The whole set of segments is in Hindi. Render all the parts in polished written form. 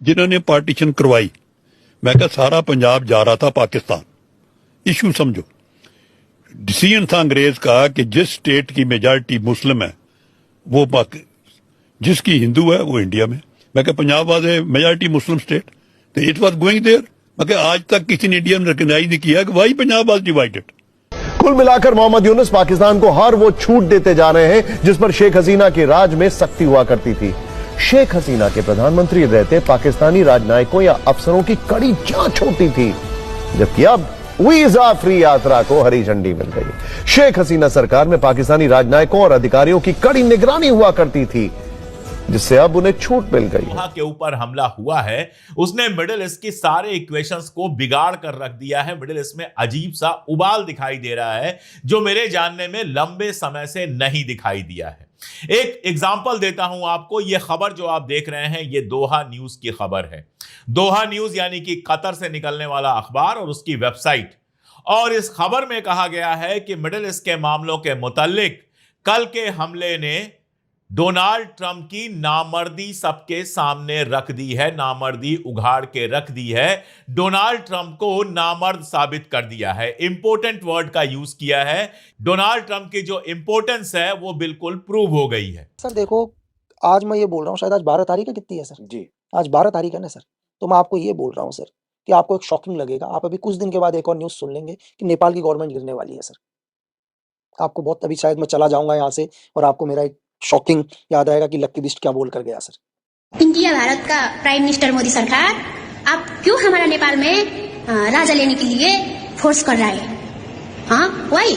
जिन्होंने पार्टीशन करवाई, मैं कहा सारा पंजाब जा रहा था पाकिस्तान। इशू समझो, डिसीजन था अंग्रेज का कि जिस स्टेट की मेजॉरिटी मुस्लिम है वो जिसकी हिंदू है वो इंडिया में। मैं कहा Punjab was a majority Muslim state, तो इट वाज गोइंग देयर। मैं कहा आज तक किसी ने इंडिया में रिकॉग्नाइज नहीं किया कि वाई पंजाब वाज डिवाइडेड। कुल मिलाकर मोहम्मद यूनुस पाकिस्तान को हर वो छूट देते जा रहे हैं जिस पर शेख हसीना के राज में सख्ती हुआ करती थी। शेख हसीना के प्रधानमंत्री रहते पाकिस्तानी राजनयिकों या अफसरों की कड़ी जांच होती थी, जबकि अब वीजा फ्री यात्रा को हरी झंडी मिल गई। शेख हसीना सरकार में पाकिस्तानी राजनयिकों और अधिकारियों की कड़ी निगरानी हुआ करती थी, जिससे अब उन्हें छूट मिल गई। दोहा के ऊपर हमला हुआ है, उसने मिडिल ईस्ट की सारे इक्वेशंस को बिगाड़ कर रख दिया है। मिडिल ईस्ट में अजीब सा उबाल दिखाई दे रहा है जो मेरे जानने में लंबे समय से नहीं दिखाई दिया है। एक एग्जांपल देता हूं आपको। यह खबर जो आप देख रहे हैं ये दोहा न्यूज की खबर है। दोहा न्यूज यानी कि कतर से निकलने वाला अखबार और उसकी वेबसाइट। और इस खबर में कहा गया है कि मिडिल ईस्ट के मामलों के मुताल्लिक कल के हमले ने डोनाल्ड ट्रंप की नामर्दी सबके सामने रख दी है, नामर्दी उघाड़ के रख दी है। डोनाल्ड ट्रंप को नामर्द साबित कर दिया है। इंपोर्टेंट वर्ड का यूज किया है। डोनाल्ड ट्रंप की जो इंपोर्टेंस है वो बिल्कुल प्रूव हो गई है। सर देखो, आज मैं ये बोल रहा हूँ, शायद आज 12 तारीख है, कितनी है सर जी? आज 12 तारीख है ना सर। तो मैं आपको ये बोल रहा हूँ सर कि आपको एक शॉकिंग लगेगा। आप अभी कुछ दिन के बाद एक और न्यूज सुन लेंगे कि नेपाल की गवर्नमेंट गिरने वाली है सर। आपको बहुत, अभी शायद मैं चला जाऊंगा यहाँ से और आपको मेरा एक शॉकिंग याद आएगा कि लक्की बिस्ट क्या बोल कर गया सर। इंडिया भारत का प्राइम मिनिस्टर मोदी सरकार, आप क्यों हमारा नेपाल में राजा लेने के लिए फोर्स कर रहा है? हाँ वही,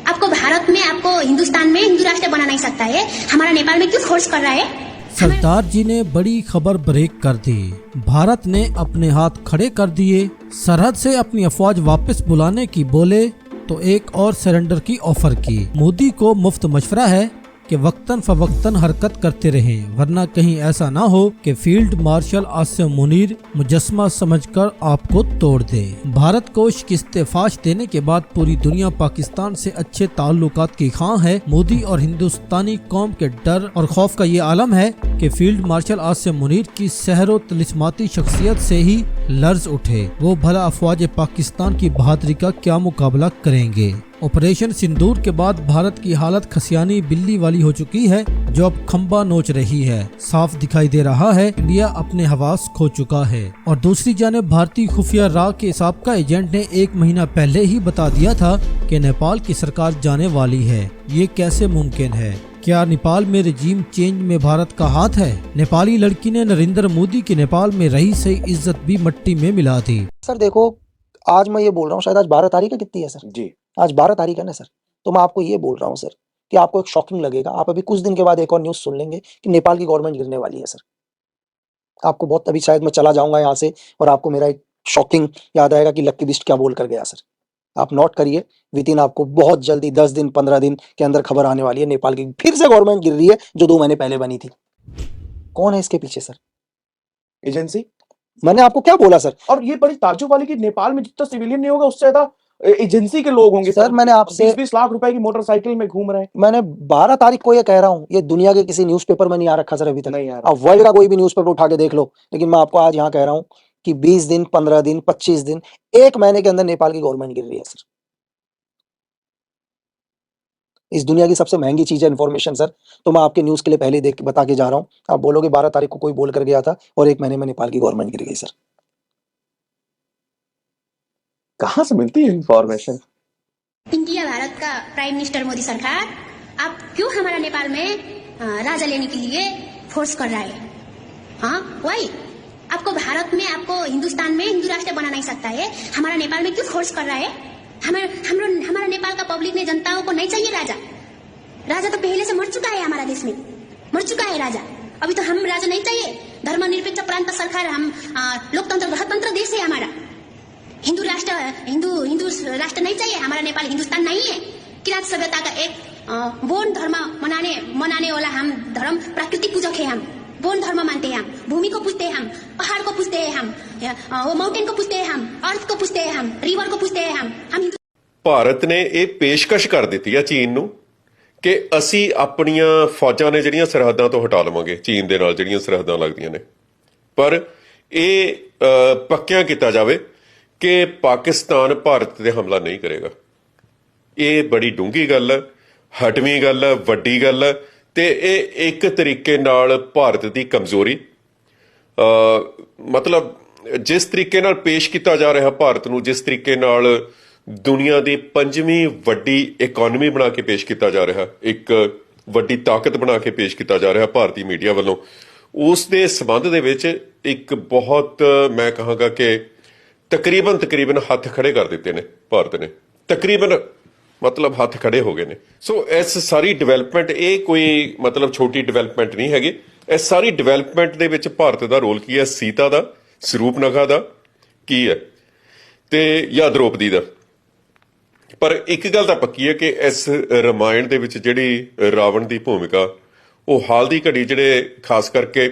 आपको भारत में, आपको हिंदुस्तान में हिंदू राष्ट्र बना नहीं सकता है, हमारा नेपाल में क्यों फोर्स कर रहा है? सरदार जी ने बड़ी खबर ब्रेक कर दी। भारत ने अपने हाथ खड़े कर दिए। सरहद से अपनी अफवाज वापस बुलाने की बोले तो एक और सरेंडर की ऑफर की। मोदी को मुफ्त मशवरा है कि वक्तन फवक्तन हरकत करते रहें, वरना कहीं ऐसा ना हो कि फील्ड मार्शल आसिम मुनीर मुजस्मा समझकर आपको तोड़ दे। भारत को शिकस्त फाश देने के बाद पूरी दुनिया पाकिस्तान से अच्छे ताल्लुकात की खां है। मोदी और हिंदुस्तानी कौम के डर और खौफ का ये आलम है कि फील्ड मार्शल आसिम मुनीर की सहरो तिलिस्माती शख्सियत से ही लर्ज उठे। वो भला अफवाज पाकिस्तान की बहादुरी का क्या मुकाबला करेंगे। ऑपरेशन सिंदूर के बाद भारत की हालत खसियानी बिल्ली वाली हो चुकी है, जो अब खंबा नोच रही है। साफ दिखाई दे रहा है इंडिया अपने हवास खो चुका है। और दूसरी जानिब भारतीय खुफिया राह के साबका एजेंट ने 1 महीना पहले ही बता दिया था कि नेपाल की सरकार जाने वाली है। ये कैसे मुमकिन है? क्या नेपाल में रजीम चेंज में भारत का हाथ है? नेपाली लड़की ने नरेंद्र मोदी की नेपाल में रही सही इज्जत भी मट्टी में मिला दी। सर देखो, आज मैं ये बोल रहा हूँ, शायद आज 12 तारीख है, कितनी है सर जी? आज 12 तारीख है ना सर। तो मैं आपको ये बोल रहा हूँ सर कि आपको एक शॉकिंग लगेगा। आप अभी कुछ दिन के बाद एक और न्यूज सुन लेंगे कि नेपाल की गवर्नमेंट गिरने वाली है सर। आपको बहुत, अभी शायद मैं चला जाऊंगा यहाँ से और आपको मेरा एक शॉकिंग याद आएगा कि लक्की बिस्ट क्या बोल कर गया सर। आप नोट करिए, विदिन आपको बहुत जल्दी 10 दिन 15 दिन के अंदर खबर आने वाली है। नेपाल की फिर से गवर्नमेंट गिर रही है जो 2 महीने पहले बनी थी। कौन है इसके पीछे सर? एजेंसी। मैंने आपको क्या बोला सर? और ये बड़ी ताज्जुब वाली कि नेपाल में जितना सिविलियन नहीं होगा उससे ज्यादा एजेंसी के लोग होंगे सर। मैंने आपसे 20 लाख रुपए की मोटरसाइकिल में घूम रहे हैं। मैंने 12 तारीख को ये कह रहा हूँ, ये दुनिया के किसी न्यूज़पेपर में नहीं आ रखा सर अभी तक। नहीं आ अब वर्ल्ड का कोई भी न्यूज़पेपर उठा के देख लो। लेकिन मैं आपको आज यहाँ कह रहा हूँ कि 20 दिन 15 दिन 25 दिन 1 महीने के अंदर नेपाल की गवर्नमेंट गिर रही है सर। इस दुनिया की सबसे महंगी चीज है इन्फॉर्मेशन सर। तो मैं आपके न्यूज के लिए पहले देख बता के जा रहा हूँ। आप बोलोगे 12 तारीख को कोई बोल कर गया था और 1 महीने में नेपाल की गवर्नमेंट गिर गई सर। कहां से मिलती है इन्फॉर्मेशन? इंडिया भारत का प्राइम मिनिस्टर मोदी सरकार, आप क्यों हमारा नेपाल में राजा लेने के लिए फोर्स कर रहा है? हाँ वही, आपको भारत में, आपको हिंदुस्तान में हिंदू राष्ट्र बना नहीं सकता है, हमारा नेपाल में क्यों फोर्स कर रहा है? हमारा नेपाल का पब्लिक ने, जनताओं को नहीं चाहिए राजा। राजा तो पहले से मर चुका है, हमारा देश में मर चुका है राजा। अभी तो हम राजा नहीं चाहिए। धर्मनिरपेक्ष प्रांत सरकार, हम लोकतंत्र गणतंत्र देश है हमारा। हिंदू राष्ट्र नहीं चाहिए। हमारा नेपाल हिंदुस्तान नहीं है। किरात सभ्यता का एक बौद्ध धर्म मनाने वाला हम धर्म प्राकृतिक पूजक है। हम बौद्ध धर्म मानते हैं। हम भूमि को पूजते हैं, हम पहाड़ को पूजते हैं, हम वो माउंटेन को पूजते हैं, हम अर्थ को पूजते हैं, हम रिवर को पूजते हैं। हम ਭਾਰਤ ਨੇ ਇਹ ਪੇਸ਼ਕਸ਼ ਕਰ ਦਿੱਤੀ ਹੈ ਚੀਨ ਨੂੰ ਕਿ ਅਸੀਂ ਆਪਣੀਆਂ ਫੌਜਾਂ ਨੇ ਜਿਹੜੀਆਂ ਸਰਹੱਦਾਂ ਤੋਂ ਹਟਾ ਲਵਾਂਗੇ ਚੀਨ ਦੇ ਨਾਲ ਜਿਹੜੀਆਂ ਸਰਹੱਦਾਂ ਲੱਗਦੀਆਂ ਨੇ। ਪਰ ਇਹ ਪੱਕਿਆਂ ਕੀਤਾ ਜਾਵੇ ਕਿ ਪਾਕਿਸਤਾਨ ਭਾਰਤ ਤੇ ਹਮਲਾ ਨਹੀਂ ਕਰੇਗਾ। ਇਹ ਬੜੀ ਡੂੰਘੀ ਗੱਲ ਹੈ, ਹਟਵੀਂ ਗੱਲ ਹੈ, ਵੱਡੀ ਗੱਲ ਹੈ ਤੇ ਇਹ ਇੱਕ ਤਰੀਕੇ ਨਾਲ ਭਾਰਤ ਦੀ ਕਮਜ਼ੋਰੀ ਮਤਲਬ ਜਿਸ ਤਰੀਕੇ ਨਾਲ ਪੇਸ਼ ਕੀਤਾ ਜਾ ਰਿਹਾ ਭਾਰਤ ਨੂੰ, ਜਿਸ ਤਰੀਕੇ ਨਾਲ ਦੁਨੀਆ ਦੀ 5ਵੀਂ ਵੱਡੀ ਇਕਨੋਮੀ ਬਣਾ ਕੇ ਪੇਸ਼ ਕੀਤਾ ਜਾ ਰਿਹਾ, ਇੱਕ ਵੱਡੀ ਤਾਕਤ ਬਣਾ ਕੇ ਪੇਸ਼ ਕੀਤਾ ਜਾ ਰਿਹਾ ਭਾਰਤੀ ਮੀਡੀਆ ਵੱਲੋਂ, ਉਸ ਦੇ ਸੰਬੰਧ ਦੇ ਵਿੱਚ ਇੱਕ ਬਹੁਤ ਮੈਂ ਕਹਾਂਗਾ ਕਿ ਤਕਰੀਬਨ ਹੱਥ ਖੜੇ ਕਰ ਦਿੱਤੇ ਨੇ ਭਾਰਤ ਨੇ, ਤਕਰੀਬਨ ਮਤਲਬ ਹੱਥ ਖੜੇ ਹੋ ਗਏ ਨੇ। ਸੋ ਇਸ ਸਾਰੀ ਡਿਵੈਲਪਮੈਂਟ, ਇਹ ਕੋਈ ਮਤਲਬ ਛੋਟੀ ਡਿਵੈਲਪਮੈਂਟ ਨਹੀਂ ਹੈਗੀ। ਇਸ ਸਾਰੀ ਡਿਵੈਲਪਮੈਂਟ ਦੇ ਵਿੱਚ ਭਾਰਤ ਦਾ ਰੋਲ ਕੀ ਹੈ, ਸੀਤਾ ਦਾ, ਸਰੂਪਨਖਾ ਦਾ ਕੀ ਹੈ ਤੇ ਜਾਂ ਦ੍ਰੋਪਦੀ ਦਾ। ਪਰ ਇੱਕ ਗੱਲ ਤਾਂ ਪੱਕੀ ਹੈ ਕਿ ਇਸ ਰਾਮਾਇਣ ਦੇ ਵਿੱਚ ਜਿਹੜੀ ਰਾਵਣ ਦੀ ਭੂਮਿਕਾ, ਉਹ ਹਾਲ ਦੀ ਘੜੀ ਜਿਹੜੇ ਖਾਸ ਕਰਕੇ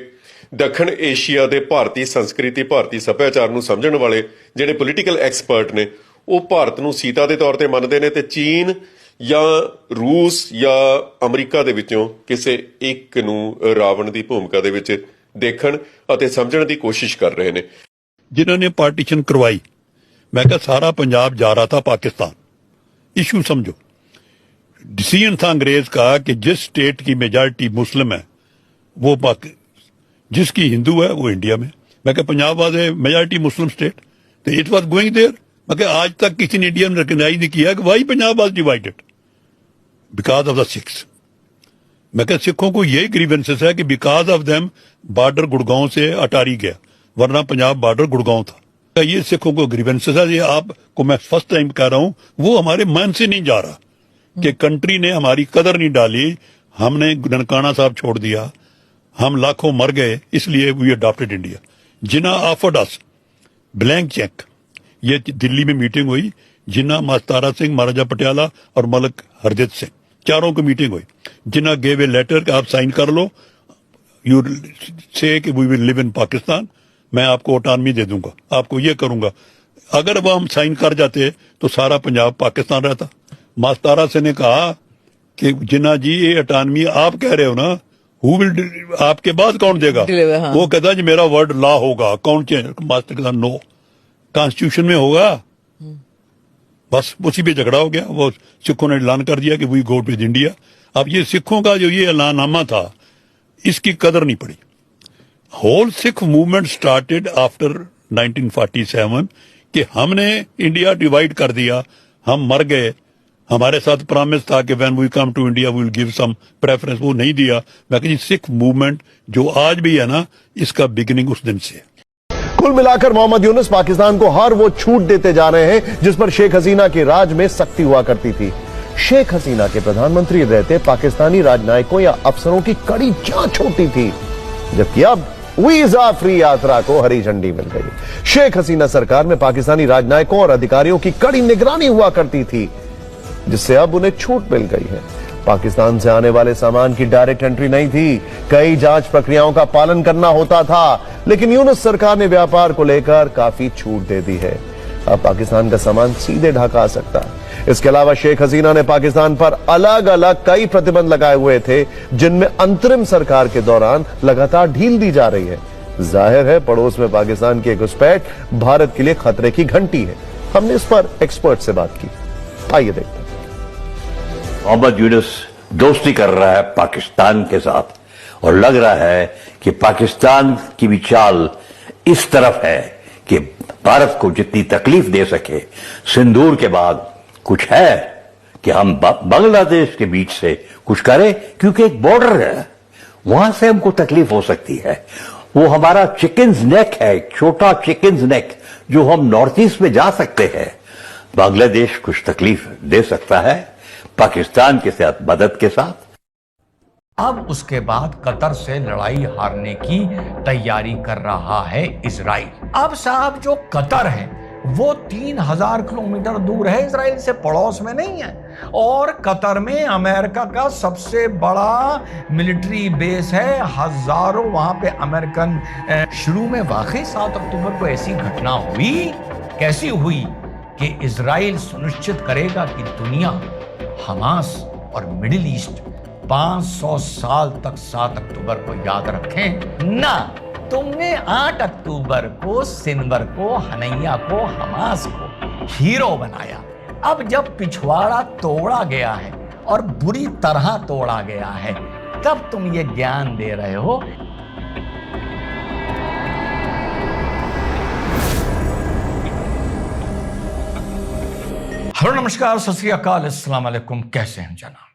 ਦੱਖਣ ਏਸ਼ੀਆ ਦੇ ਭਾਰਤੀ ਸੰਸਕ੍ਰਿਤੀ, ਭਾਰਤੀ ਸੱਭਿਆਚਾਰ ਨੂੰ ਸਮਝਣ ਵਾਲੇ ਜਿਹੜੇ ਪੋਲੀਟੀਕਲ ਐਕਸਪਰਟ ਨੇ, ਉਹ ਭਾਰਤ ਨੂੰ ਸੀਤਾ ਦੇ ਤੌਰ ਤੇ ਮੰਨਦੇ ਨੇ ਤੇ ਚੀਨ ਜਾਂ ਰੂਸ ਜਾਂ ਅਮਰੀਕਾ ਦੇ ਵਿੱਚੋਂ ਕਿਸੇ ਇੱਕ ਨੂੰ ਰਾਵਣ ਦੀ ਭੂਮਿਕਾ ਦੇ ਵਿੱਚ ਦੇਖਣ ਅਤੇ ਸਮਝਣ ਦੀ ਕੋਸ਼ਿਸ਼ ਕਰ ਰਹੇ ਨੇ। जिन्होंने पार्टीशन करवाई, मैं कहा सारा पंजाब जा रहा था पाकिस्तान। इशू समझो, डिसीजन था अंग्रेज का कि जिस स्टेट की मेजॉरिटी मुस्लिम है वो जिसकी हिंदू है वो इंडिया में। मैं कहा Punjab was a majority Muslim state, तो इट वाज गोइंग देयर। मैं कहा आज तक किसी ने इंडिया में रिकॉग्नाइज नहीं किया कि why Punjab was divided because of the Sikhs. मैं कहा सिखों को यही ग्रीवेंसेस है कि because of them border Gurgaon से अटारी गया, वरना पंजाब बॉर्डर गुड़गांव था। ये सिखों को ग्रीवेंसेस है। ये आपको मैं फर्स्ट टाइम कह रहा हूं, वो हमारे मन से नहीं जा रहा कि कंट्री ने हमारी कदर नहीं डाली, हमने ननकाना साहब छोड़ दिया, हम लाखों मर गए, इसलिए we adopted India. Jinnah offered us blank cheque. ये दिल्ली में मीटिंग हुई, जिन्ना मास्तारा सिंह, महाराजा पटियाला और मलक हरजित सिंह, चारों की मीटिंग हुई। जिन्ना गेव ए लेटर कि आप साइन कर लो, यू से कि we will live in Pakistan, मैं आपको ऑटोनॉमी दे दूंगा, आपको ये करूंगा। अगर वो हम साइन कर जाते तो सारा पंजाब पाकिस्तान रहता। मास्तारा सिंह ने कहा कि जिन्ना जी ये ऑटोनॉमी आप कह रहे हो ना, हु विल, आपके बाद कौन देगा? हाँ। वो कहता जी मेरा वर्ड लॉ होगा, कौन चेंज? मास्टर कहता नो, कॉन्स्टिट्यूशन में होगा। बस उसी पे झगड़ा हो गया। वो सिखों ने ऐलान कर दिया कि वी गो विद इंडिया। अब ये सिखों का जो ये ऐलाननामा था, इसकी कदर नहीं पड़ी। Whole Sikh movement started after 1947 कि हमने इंडिया डिवाइड कर दिया, हम मर गए। हमारे साथ प्रॉमिस था कि when we come to India we will give some preference, वो नहीं दिया। मैं कहती सिख मूवमेंट जो आज भी है ना, इसका बिगिनिंग उस दिन से है। कुल मिलाकर मोहम्मद यूनुस पाकिस्तान को हर वो छूट देते जा रहे हैं जिस पर शेख हसीना के राज में सख्ती हुआ करती थी। शेख हसीना के प्रधानमंत्री रहते पाकिस्तानी राजनयिकों या अफसरों की कड़ी जांच होती थी, जबकि अब वीजा फ्री यात्रा को हरी झंडी मिल गई। शेख हसीना सरकार में पाकिस्तानी राजनयिकों और अधिकारियों की कड़ी निगरानी हुआ करती थी, जिससे अब उन्हें छूट मिल गई है। पाकिस्तान से आने वाले सामान की डायरेक्ट एंट्री नहीं थी, कई जांच प्रक्रियाओं का पालन करना होता था, लेकिन यूनुस सरकार ने व्यापार को लेकर काफी छूट दे दी है। अब पाकिस्तान का सामान सीधे ढाका आ सकता है। इसके अलावा शेख हसीना ने पाकिस्तान पर अलग अलग कई प्रतिबंध लगाए हुए थे, जिनमें अंतरिम सरकार के दौरान लगातार ढील दी जा रही है। जाहिर है पड़ोस में पाकिस्तान की घुसपैठ भारत के लिए खतरे की घंटी है। हमने इस पर एक्सपर्ट से बात की, आइए देखते हैं। मोहम्मद यूनुस दोस्ती कर रहा है पाकिस्तान के साथ और लग रहा है कि पाकिस्तान की भी चाल इस तरफ है कि भारत को जितनी तकलीफ दे सके, सिंदूर के बाद कुछ है कि हम बांग्लादेश के बीच से कुछ करें, क्योंकि एक बॉर्डर है, वहां से हमको तकलीफ हो सकती है। वो हमारा चिकन्स नेक है, छोटा चिकन्स नेक, जो हम नॉर्थ ईस्ट में जा सकते हैं। बांग्लादेश कुछ तकलीफ दे सकता है पाकिस्तान के साथ, मदद के साथ। अब उसके बाद कतर से लड़ाई हारने की तैयारी कर रहा है इजराइल। अब साहब जो कतर है वो 3000 किलोमीटर दूर है इजराइल से, पड़ोस में नहीं है। और कतर में अमेरिका का सबसे बड़ा मिलिट्री बेस है, हजारों वहां पे अमेरिकन। शुरू में वाकई 7 अक्टूबर को ऐसी घटना हुई, कैसी हुई कि इजराइल सुनिश्चित करेगा कि दुनिया हमास और मिडिल ईस्ट 500 साल तक 7 अक्टूबर को याद रखें ना। तुमने 8 अक्टूबर को सिनवर को, हनैया को, हमास को हीरो बनाया। अब जब पिछवाड़ा तोड़ा गया है और बुरी तरह तोड़ा गया है, तब तुम ये ज्ञान दे रहे हो। हेलो, नमस्कार, सत श्री अकाल, अस्सलाम वालेकुम। कैसे हैं जनाब?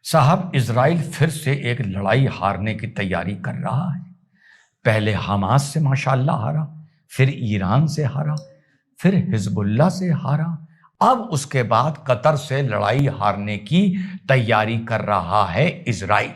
साहब, इजराइल फिर से एक लड़ाई हारने की तैयारी कर रहा है। पहले हमास से माशाल्लाह हारा, फिर ईरान से हारा, फिर हिजबुल्लाह से हारा, अब उसके बाद कतर से लड़ाई हारने की तैयारी कर रहा है इजराइल।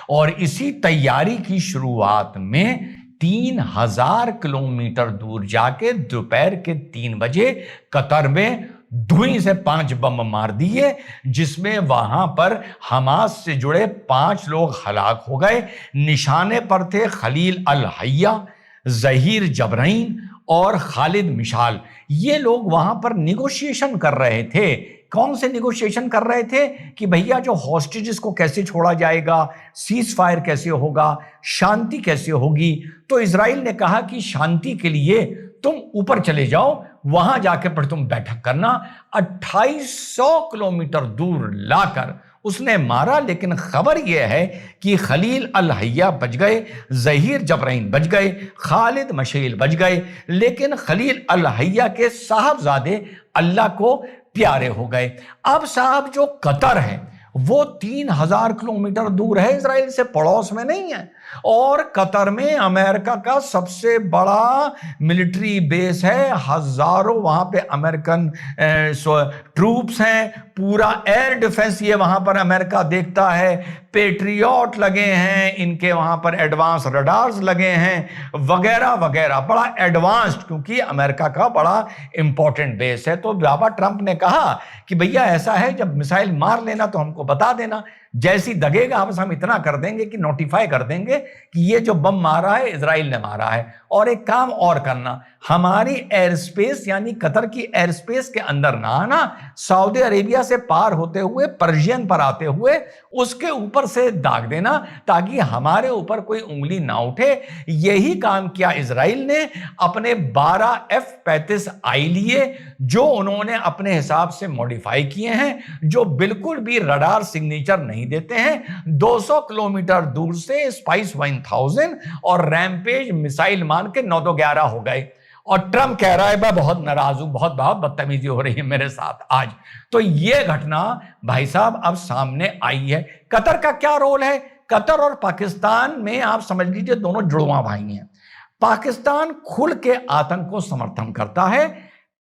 और इसी तैयारी की शुरुआत में 3000 किलोमीटर दूर जाके दोपहर के 3 बजे कतर में धुई से 5 बम मार दिए, जिसमें वहां पर हमास से जुड़े 5 लोग हलाक हो गए। निशाने पर थे खलील अल हय्या, जहीर जबरैन और खालिद मिशाल। ये लोग वहां पर निगोशिएशन कर रहे थे। कौन से निगोशिएशन कर रहे थे कि भैया जो हॉस्टेजेस को कैसे छोड़ा जाएगा, सीज फायर कैसे होगा, शांति कैसे होगी। तो इजराइल ने कहा कि शांति के लिए तुम ऊपर चले जाओ, वहां जाके पर तुम बैठक करना। 2800 किलोमीटर दूर लाकर उसने मारा। लेकिन खबर यह है कि खलील अल हय्या बच गए, जहीर जबरैन बच गए, खालिद मशील बच गए। लेकिन खलील अल हय्या के साहबजादे अल्लाह को प्यारे हो गए। अब साहब, जो कतर है वो 3000 किलोमीटर दूर है, इजराइल से पड़ोस में नहीं है। और कतर में अमेरिका का सबसे बड़ा मिलिट्री बेस है। हजारों वहां पे अमेरिकन ट्रूप्स हैं। पूरा एयर डिफेंस ये वहां पर अमेरिका देखता है। पेट्रियट लगे हैं इनके वहां पर, एडवांस रडार्स लगे हैं, वगैरह वगैरह। बड़ा एडवांस्ड, क्योंकि अमेरिका का बड़ा इंपॉर्टेंट बेस है। तो बाबा ट्रंप ने कहा कि भैया ऐसा है, जब मिसाइल मार लेना तो हमको बता देना, जैसी दगेगा बस हम इतना कर देंगे कि नोटिफाई कर देंगे कि ये जो बम मारा है इजराइल ने मारा है। और एक काम और करना, हमारी एयर स्पेस यानी कतर की एयर स्पेस के अंदर ना आना, सऊदी अरेबिया से पार होते हुए पर्शियन पर आते हुए उसके ऊपर से दाग देना, ताकि हमारे ऊपर कोई उंगली ना उठे। यही काम किया इजराइल ने। अपने 12 F-35I लिए, जो उन्होंने अपने हिसाब से मॉडिफाई किए हैं, जो बिल्कुल भी रडार सिग्नेचर नहीं देते हैं। 200 किलोमीटर दूर से स्पाइस 1000 और रैम्पेज मिसाइल मान के 9-11 हो गए। और ट्रंप कह रहा है मैं बहुत नाराज हूं, बहुत बदतमीजी हो रही है मेरे साथ आज। तो यह घटना भाई साहब अब सामने आई है। कतर का क्या रोल है? कतर और पाकिस्तान में आप समझ लीजिए दोनों जुड़वा भाई हैं। पाकिस्तान खुल के आतंक को समर्थन करता है,